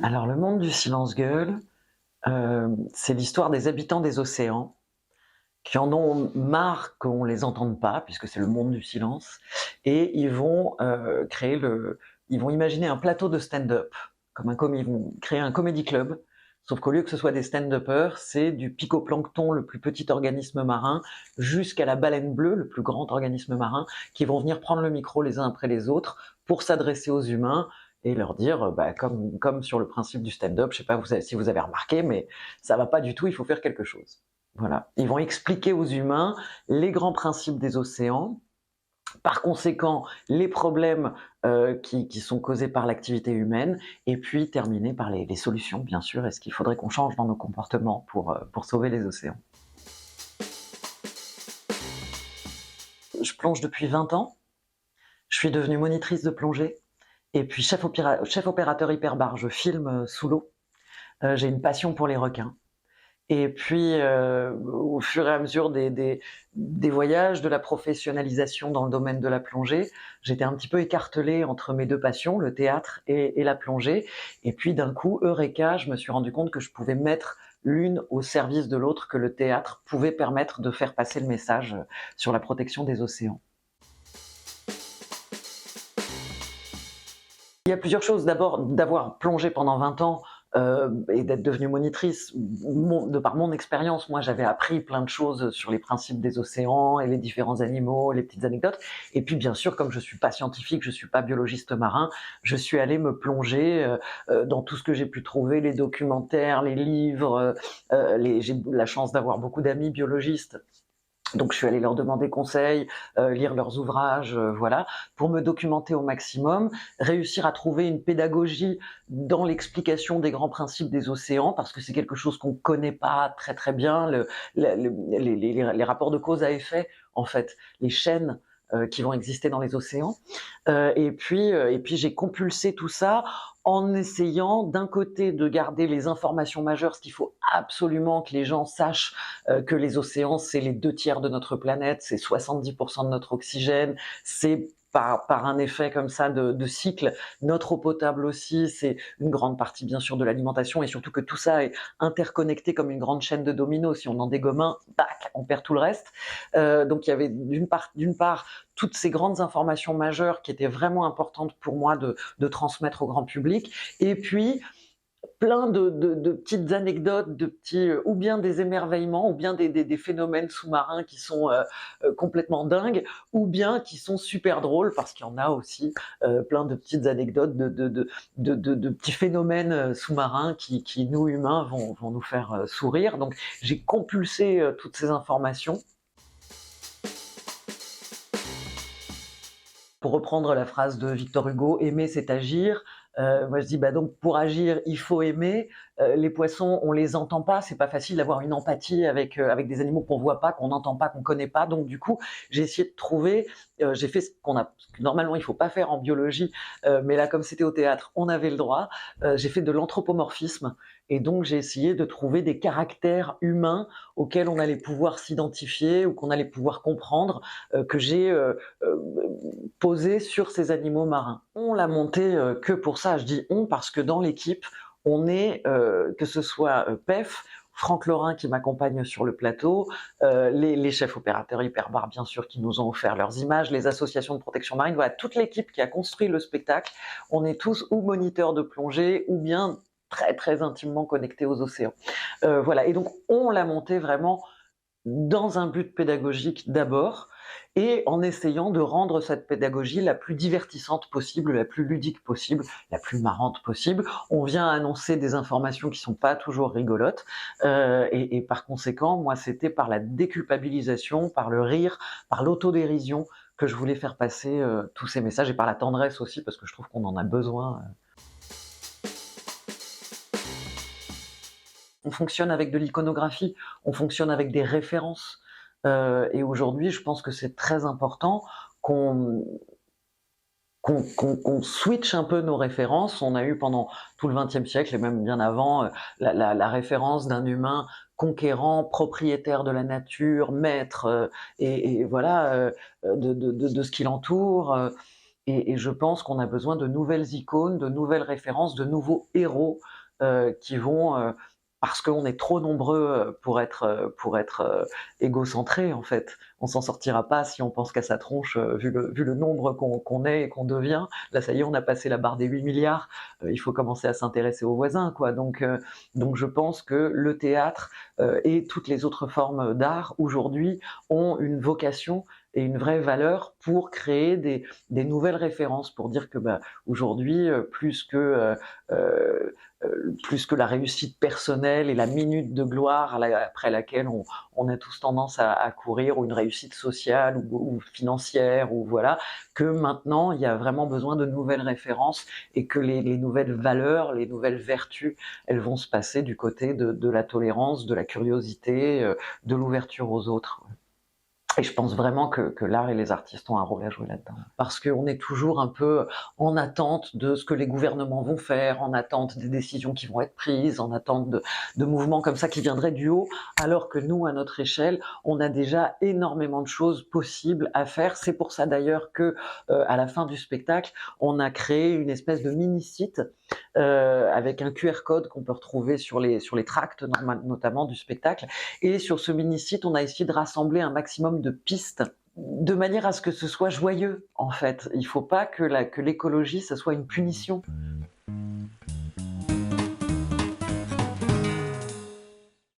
Alors le monde du silence-gueule, c'est l'histoire des habitants des océans qui en ont marre qu'on les entende pas, puisque c'est le monde du silence, et ils vont imaginer un plateau de stand-up, ils vont créer un comedy club, sauf qu'au lieu que ce soit des stand-uppers, c'est du picoplancton, le plus petit organisme marin, jusqu'à la baleine bleue, le plus grand organisme marin, qui vont venir prendre le micro les uns après les autres pour s'adresser aux humains et leur dire, comme sur le principe du stand-up, je sais pas si vous avez remarqué, mais ça va pas du tout, il faut faire quelque chose. Voilà. Ils vont expliquer aux humains les grands principes des océans, par conséquent les problèmes qui sont causés par l'activité humaine, et puis terminer par les solutions, bien sûr, et ce qu'il faudrait qu'on change dans nos comportements pour sauver les océans. Je plonge depuis 20 ans, je suis devenue monitrice de plongée, et puis chef opérateur hyperbar, je filme sous l'eau. J'ai une passion pour les requins. Et puis, au fur et à mesure des voyages, de la professionnalisation dans le domaine de la plongée, j'étais un petit peu écartelée entre mes deux passions, le théâtre et la plongée. Et puis d'un coup, eureka, je me suis rendu compte que je pouvais mettre l'une au service de l'autre, que le théâtre pouvait permettre de faire passer le message sur la protection des océans. Il y a plusieurs choses. D'abord, d'avoir plongé pendant 20 ans et d'être devenue monitrice. De par mon expérience, moi, j'avais appris plein de choses sur les principes des océans et les différents animaux, les petites anecdotes. Et puis, bien sûr, comme je suis pas scientifique, je suis pas biologiste marin, je suis allée me plonger dans tout ce que j'ai pu trouver, les documentaires, les livres. J'ai la chance d'avoir beaucoup d'amis biologistes. Donc je suis allée leur demander conseil, lire leurs ouvrages, voilà, pour me documenter au maximum, réussir à trouver une pédagogie dans l'explication des grands principes des océans, parce que c'est quelque chose qu'on connaît pas très très bien, les rapports de cause à effet, en fait, les chaînes qui vont exister dans les océans. Et puis j'ai compulsé tout ça en essayant d'un côté de garder les informations majeures, ce qu'il faut absolument que les gens sachent, que les océans, c'est les 2 tiers de notre planète, c'est 70% de notre oxygène, c'est par un effet comme ça de cycle, notre eau potable aussi, c'est une grande partie bien sûr de l'alimentation, et surtout que tout ça est interconnecté comme une grande chaîne de dominos. Si on en dégomme un, tac, on perd tout le reste. Donc il y avait d'une part toutes ces grandes informations majeures qui étaient vraiment importantes pour moi de transmettre au grand public, et puis plein de petites anecdotes, ou bien des émerveillements, ou bien des phénomènes sous-marins qui sont complètement dingues, ou bien qui sont super drôles, parce qu'il y en a aussi plein de petites anecdotes de petits phénomènes sous-marins qui, nous humains, vont nous faire sourire. Donc j'ai compulsé toutes ces informations. Pour reprendre la phrase de Victor Hugo, aimer c'est agir. Moi je dis donc pour agir il faut aimer. Les poissons on les entend pas, c'est pas facile d'avoir une empathie avec des animaux qu'on voit pas, qu'on n'entend pas, qu'on connaît pas. Donc du coup j'ai essayé de trouver, j'ai fait ce que normalement il faut pas faire en biologie, mais là comme c'était au théâtre on avait le droit. J'ai fait de l'anthropomorphisme, et donc j'ai essayé de trouver des caractères humains auxquels on allait pouvoir s'identifier ou qu'on allait pouvoir comprendre, que j'ai posé sur ces animaux marins. On l'a monté que pour ça, je dis on parce que dans l'équipe, on est, que ce soit PEF, Franck Lorrain qui m'accompagne sur le plateau, les chefs opérateurs hyperbar bien sûr qui nous ont offert leurs images, les associations de protection marine, voilà, toute l'équipe qui a construit le spectacle, on est tous ou moniteurs de plongée ou bien très très intimement connectés aux océans. Voilà, et donc on l'a monté vraiment dans un but pédagogique d'abord, et en essayant de rendre cette pédagogie la plus divertissante possible, la plus ludique possible, la plus marrante possible. On vient annoncer des informations qui sont pas toujours rigolotes, et par conséquent, moi, c'était par la déculpabilisation, par le rire, par l'autodérision que je voulais faire passer tous ces messages, et par la tendresse aussi, parce que je trouve qu'on en a besoin. On fonctionne avec de l'iconographie, on fonctionne avec des références. Et aujourd'hui, je pense que c'est très important qu'on switch un peu nos références. On a eu pendant tout le XXe siècle, et même bien avant, la référence d'un humain conquérant, propriétaire de la nature, maître, et voilà, de ce qui l'entoure. et je pense qu'on a besoin de nouvelles icônes, de nouvelles références, de nouveaux héros qui vont, parce qu'on est trop nombreux pour être égocentrés en fait. On s'en sortira pas si on pense qu'à sa tronche, vu le nombre qu'on est et qu'on devient. Là, ça y est, on a passé la barre des 8 milliards. Il faut commencer à s'intéresser aux voisins, quoi. Donc je pense que le théâtre et toutes les autres formes d'art aujourd'hui ont une vocation et une vraie valeur pour créer des nouvelles références, pour dire que bah, aujourd'hui, plus que la réussite personnelle et la minute de gloire après laquelle on a tous tendance à courir, ou une réussite sociale ou financière, ou voilà, que maintenant il y a vraiment besoin de nouvelles références et que les nouvelles valeurs, les nouvelles vertus, elles vont se passer du côté de la tolérance, de la curiosité, de l'ouverture aux autres. Et je pense vraiment que l'art et les artistes ont un rôle à jouer là-dedans. Parce qu'on est toujours un peu en attente de ce que les gouvernements vont faire, en attente des décisions qui vont être prises, en attente de mouvements comme ça qui viendraient du haut, alors que nous, à notre échelle, on a déjà énormément de choses possibles à faire. C'est pour ça d'ailleurs que, à la fin du spectacle, on a créé une espèce de mini-site avec un QR code qu'on peut retrouver sur les tracts notamment du spectacle. Et sur ce mini-site, on a essayé de rassembler un maximum de pistes de manière à ce que ce soit joyeux, en fait. Il ne faut pas que l'écologie, ça soit une punition.